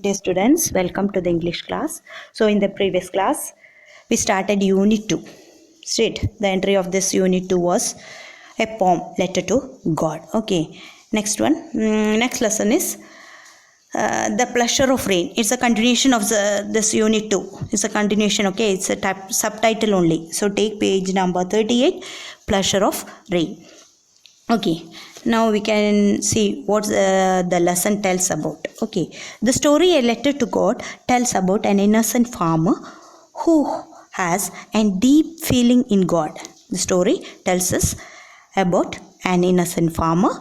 Dear students, welcome to the English class. So in the previous class, we started Unit 2. Straight, the entry of this Unit 2 was a poem, letter to God. Okay, next one, next lesson is the pleasure of rain. It's a continuation of this Unit 2. It's a continuation, okay, it's a subtitle only. So take page number 38, pleasure of rain. Okay, now we can see what the lesson tells about. Okay, the story A Letter to God tells about an innocent farmer who has a deep feeling in God. The story tells us about an innocent farmer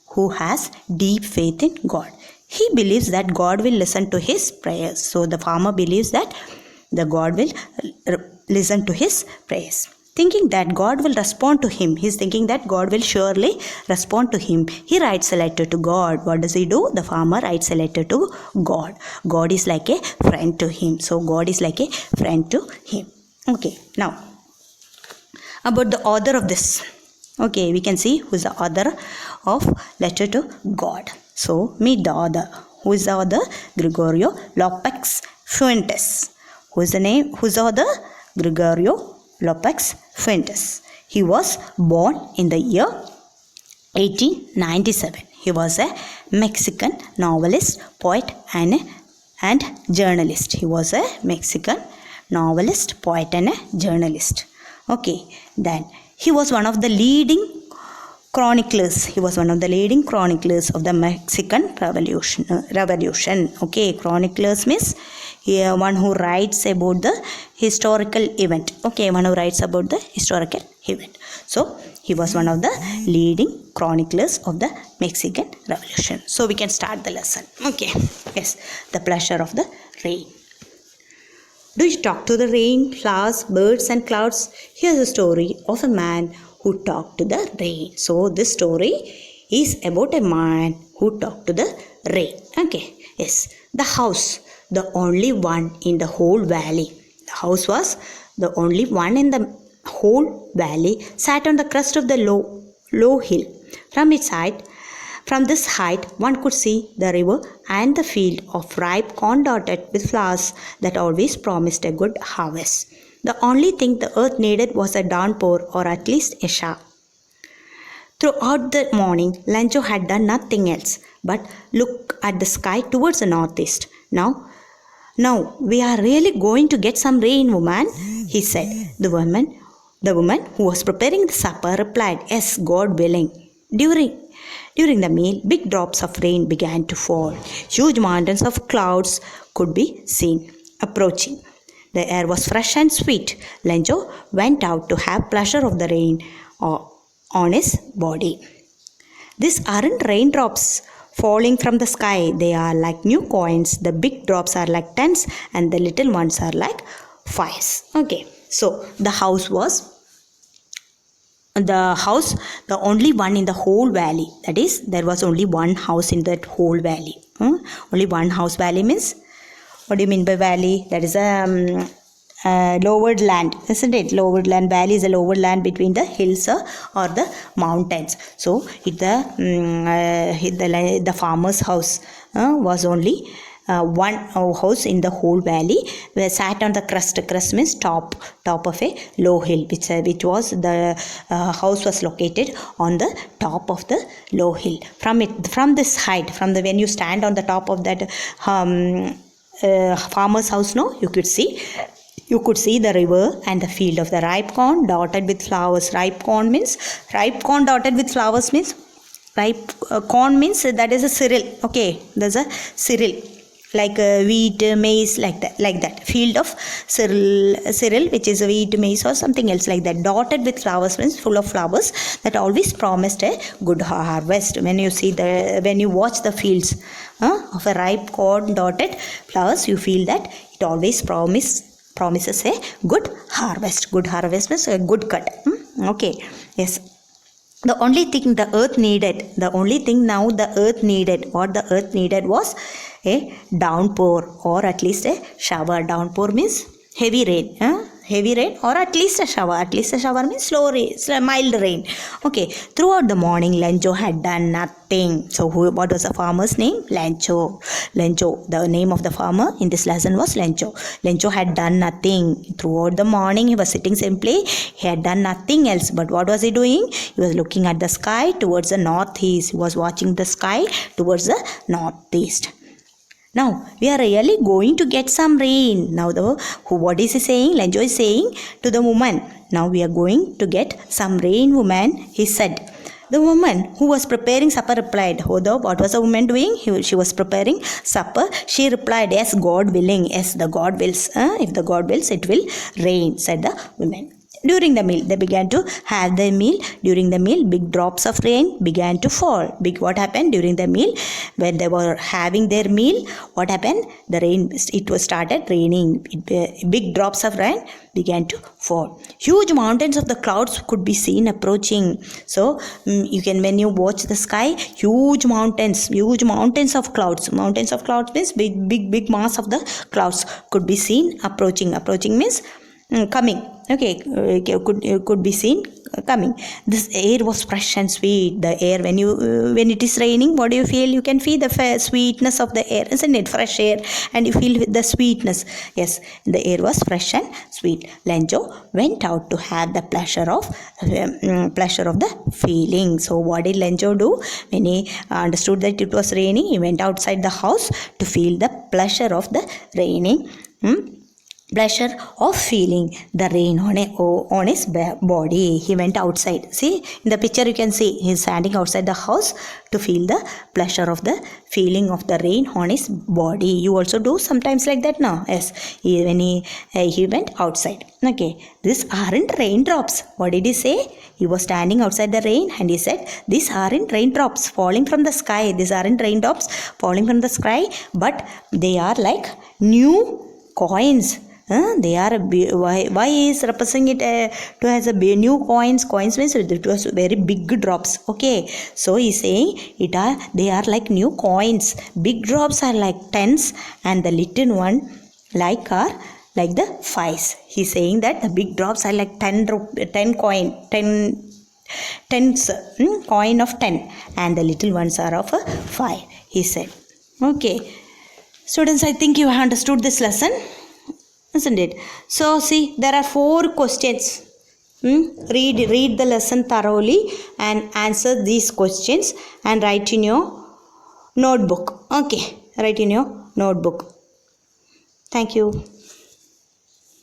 who has deep faith in God. He believes that God will listen to his prayers. So the farmer believes that the God will listen to his prayers. Thinking that God will respond to him. He's thinking that God will surely respond to him. He writes a letter to God. What does he do? The farmer writes a letter to God. God is like a friend to him. So God is like a friend to him. Okay, now about the author of this. Okay, we can see who is the author of letter to God. So meet the author. Who is the author? Gregorio Lopez Fuentes. Who is the name? Who is the author? Gregorio Lopez Fuentes. He was born in the year 1897. He was a Mexican novelist, poet and journalist. He was a Mexican novelist, poet and a journalist. Okay, then he was one of the leading chroniclers. He was one of the leading chroniclers of the Mexican Revolution. Okay, chroniclers means one who writes about the historical event. Okay, one who writes about the historical event. So he was one of the leading chroniclers of the Mexican Revolution. So we can start the lesson. Okay, yes, the pleasure of the rain. Do you talk to the rain, flowers, birds and clouds? Here's a story of a man who talked to the rain. So this story is about a man who talked to the rain. Okay, yes, the house, the only one in the whole valley. The house was the only one in the whole valley, sat on the crest of the low hill. From this height, one could see the river and the field of ripe corn dotted with flowers that always promised a good harvest. The only thing the earth needed was a downpour, or at least a shower. Throughout the morning, Lancho had done nothing else but look at the sky towards the northeast. Now, we are really going to get some rain, woman, he said. The woman who was preparing the supper replied, yes, God willing. During the meal, big drops of rain began to fall. Huge mountains of clouds could be seen approaching. The air was fresh and sweet. Lenjo went out to have pleasure of the rain on his body. These aren't raindrops falling from the sky. They are like new coins. The big drops are like tens and the little ones are like fives. Okay, so the house, the only one in the whole valley. That is, there was only one house in that whole valley. Only one house. Valley means, what do you mean by valley? That is a lowered land, isn't it? Lowered land. Valley is a lowered land between the hills or the mountains. So the farmer's house was only one house in the whole valley, where sat on the crest. Crest means top of a low hill, which was the house was located on the top of the low hill. From this height, when you stand on the top of that farmer's house, you could see the river and the field of the ripe corn dotted with flowers. Ripe corn dotted with flowers means ripe corn means that is a cereal. Okay, there's a cereal like wheat, maize, like that. Field of cereal, which is wheat, maize, or something else like that. Dotted with flowers means full of flowers that always promised a good harvest. When you watch the fields of a ripe corn dotted flowers, you feel that it always promises a good harvest. Good harvest means a good cut. Okay, yes. The only thing the earth needed, what the earth needed was a downpour, or at least a shower. Downpour means heavy rain. heavy rain or at least a shower. At least a shower means slow rain, mild rain. Okay, throughout the morning, Lencho had done nothing. So what was the farmer's name? Lencho. Lencho, the name of the farmer in this lesson was Lencho. Lencho had done nothing. Throughout the morning, he was sitting simply. He had done nothing else. But what was he doing? He was looking at the sky towards the northeast. He was watching the sky towards the northeast. Now, we are really going to get some rain. Now, what is he saying? Lencho is saying to the woman, now we are going to get some rain, woman, he said. The woman who was preparing supper replied, what was the woman doing? She was preparing supper. She replied, yes, God willing. Yes, the God wills. If the God wills, it will rain, said the woman. During the meal, they began to have their meal. During the meal, big drops of rain began to fall. What happened during the meal? When they were having their meal, what happened? The rain, it was started raining. Big drops of rain began to fall. Huge mountains of the clouds could be seen approaching. So you can, when you watch the sky, huge mountains of clouds. Mountains of clouds means big mass of the clouds could be seen approaching. Approaching means coming. Okay, could be seen coming. This air was fresh and sweet. The air, when it is raining, what do you feel? You can feel the sweetness of the air, isn't it? Fresh air, and you feel the sweetness. Yes, the air was fresh and sweet. Lencho went out to have the pleasure of the feeling. So what did Lencho do? When he understood that it was raining, he went outside the house to feel the pleasure of the raining. Pleasure of feeling the rain on his body. He went outside. See, in the picture you can see he is standing outside the house to feel the pleasure of the feeling of the rain on his body. You also do sometimes like that, no? Yes, when he went outside. Okay, these aren't raindrops. What did he say? He was standing outside the rain and he said, these aren't raindrops falling from the sky. These aren't raindrops falling from the sky, but they are like new coins. They are why is representing it to as a new coins means it was very big drops. Okay, so he's saying they are like new coins. Big drops are like tens and the little one are like the fives. He's saying that the big drops are like 10 coin, 10 coin of 10 and the little ones are of 5, he said. Okay, students, I think you have understood this lesson, isn't it? So see, there are 4 questions. Read the lesson thoroughly and answer these questions and write in your notebook. Okay, write in your notebook. Thank you.